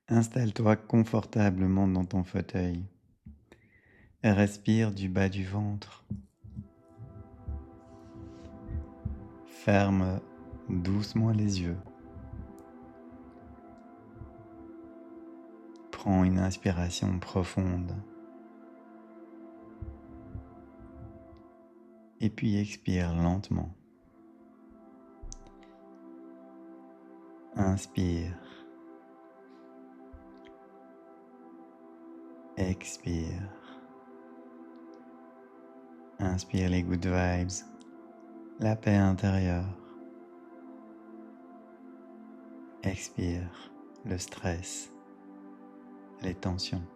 Installe-toi confortablement dans ton fauteuil et respire du bas du ventre. Ferme doucement les yeux. Prends une inspiration profonde. Et puis expire lentement. Inspire. Expire. Inspire les good vibes, la paix intérieure. Expire le stress, les tensions.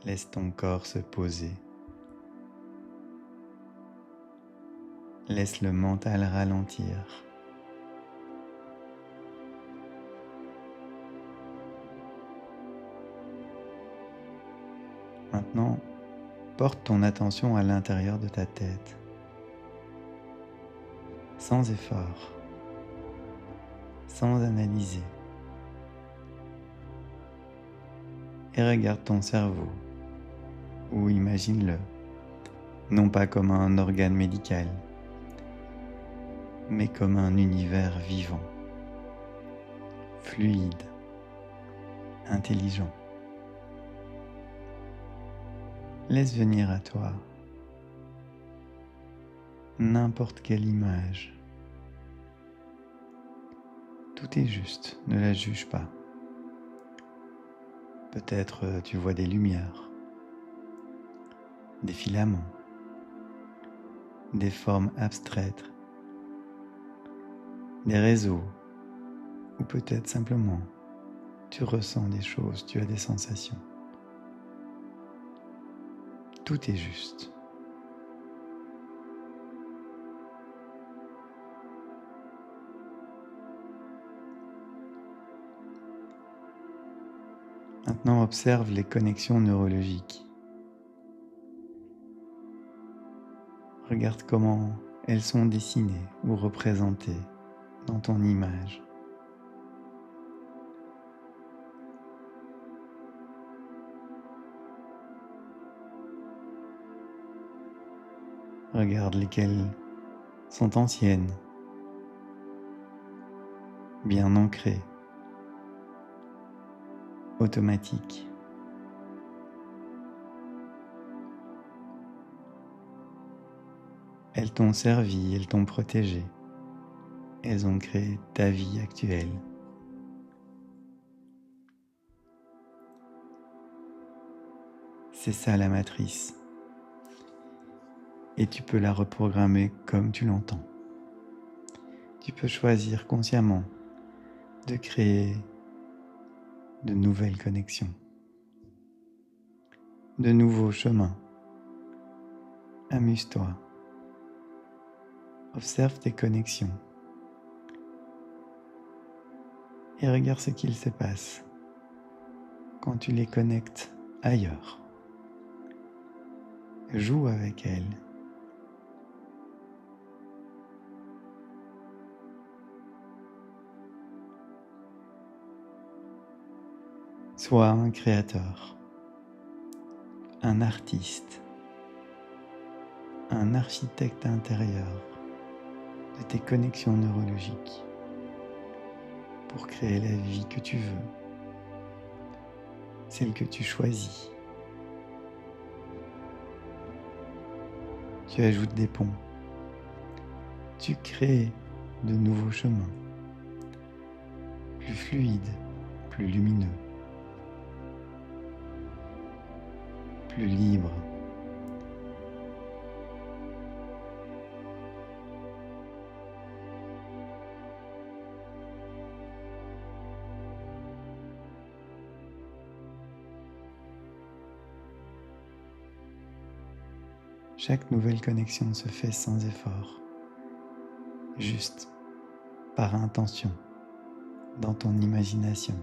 Laisse ton corps se poser. Laisse le mental ralentir. Maintenant, porte ton attention à l'intérieur de ta tête, sans effort, sans analyser. Et regarde ton cerveau, ou imagine-le, non pas comme un organe médical, mais comme un univers vivant, fluide, intelligent. Laisse venir à toi n'importe quelle image. Tout est juste, ne la juge pas. Peut-être tu vois des lumières, des filaments, des formes abstraites, des réseaux, ou peut-être simplement tu ressens des choses, tu as des sensations. Tout est juste. Maintenant, observe les connexions neurologiques. Regarde comment elles sont dessinées ou représentées dans ton image. Regarde lesquelles sont anciennes, bien ancrées, automatiques. Elles t'ont servi, elles t'ont protégé. Elles ont créé ta vie actuelle. C'est ça la matrice. Et tu peux la reprogrammer comme tu l'entends. Tu peux choisir consciemment de créer de nouvelles connexions, de nouveaux chemins. Amuse-toi. Observe tes connexions et regarde ce qu'il se passe quand tu les connectes ailleurs. Joue avec elles. Sois un créateur, un artiste, un architecte intérieur de tes connexions neurologiques pour créer la vie que tu veux, celle que tu choisis. Tu ajoutes des ponts, tu crées de nouveaux chemins, plus fluides, plus lumineux, plus libres. Chaque nouvelle connexion se fait sans effort, juste par intention, dans ton imagination.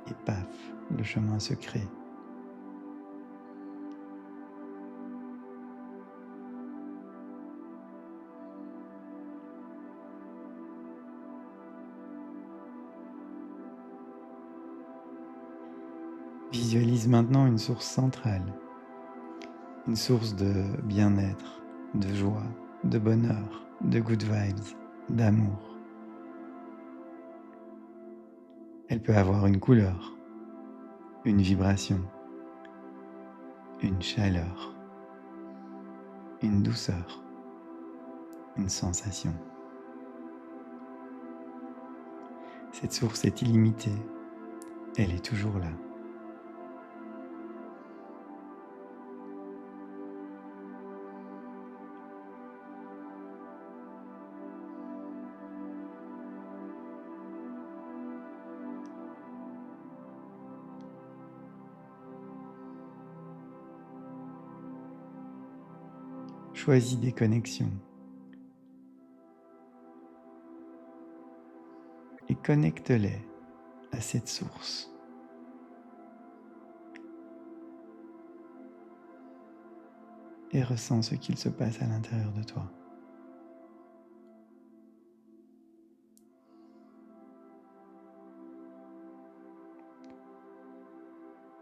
Et paf, le chemin se crée. Visualise maintenant une source centrale, une source de bien-être, de joie, de bonheur, de good vibes, d'amour. Elle peut avoir une couleur, une vibration, une chaleur, une douceur, une sensation. Cette source est illimitée, elle est toujours là. Choisis des connexions et connecte-les à cette source. Et ressens ce qu'il se passe à l'intérieur de toi.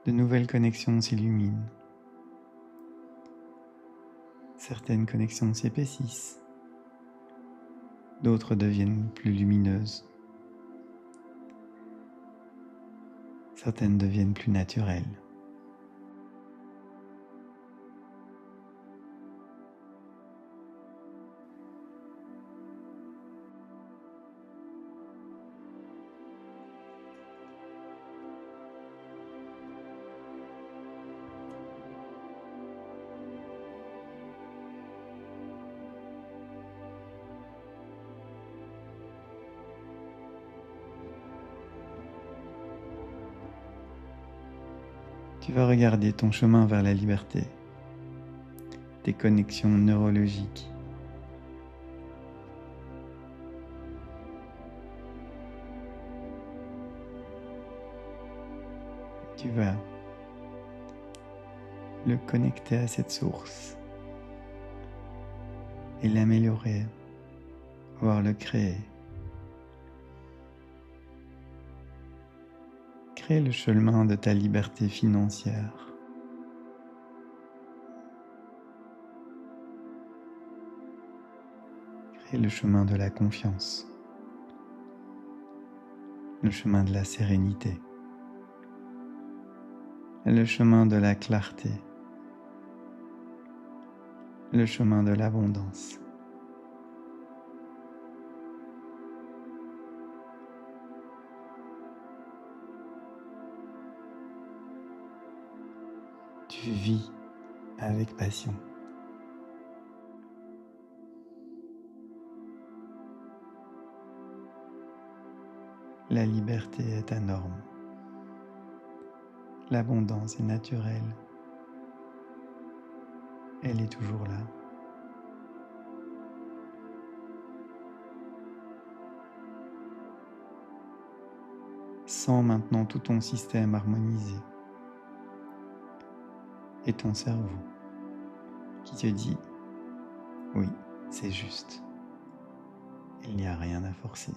De nouvelles connexions s'illuminent. Certaines connexions s'épaississent. D'autres deviennent plus lumineuses. Certaines deviennent plus naturelles. Tu vas regarder ton chemin vers la liberté, tes connexions neurologiques. Tu vas le connecter à cette source et l'améliorer, voire le créer. Crée le chemin de ta liberté financière. Crée le chemin de la confiance, le chemin de la sérénité, le chemin de la clarté, le chemin de l'abondance. Tu vis avec passion. La liberté est ta norme. L'abondance est naturelle. Elle est toujours là. Sens maintenant tout ton système harmonisé et ton cerveau qui te dit « Oui, c'est juste. Il n'y a rien à forcer.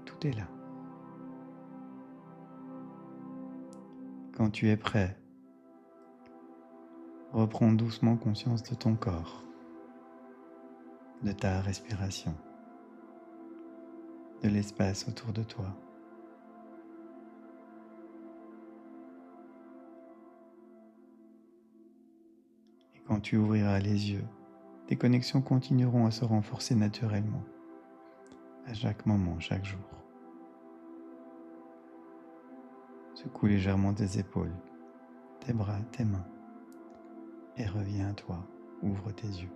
Tout est là. » Quand tu es prêt, reprends doucement conscience de ton corps, de ta respiration, de l'espace autour de toi. Et quand tu ouvriras les yeux, tes connexions continueront à se renforcer naturellement, à chaque moment, chaque jour. Secoue légèrement tes épaules, tes bras, tes mains, et reviens à toi, ouvre tes yeux.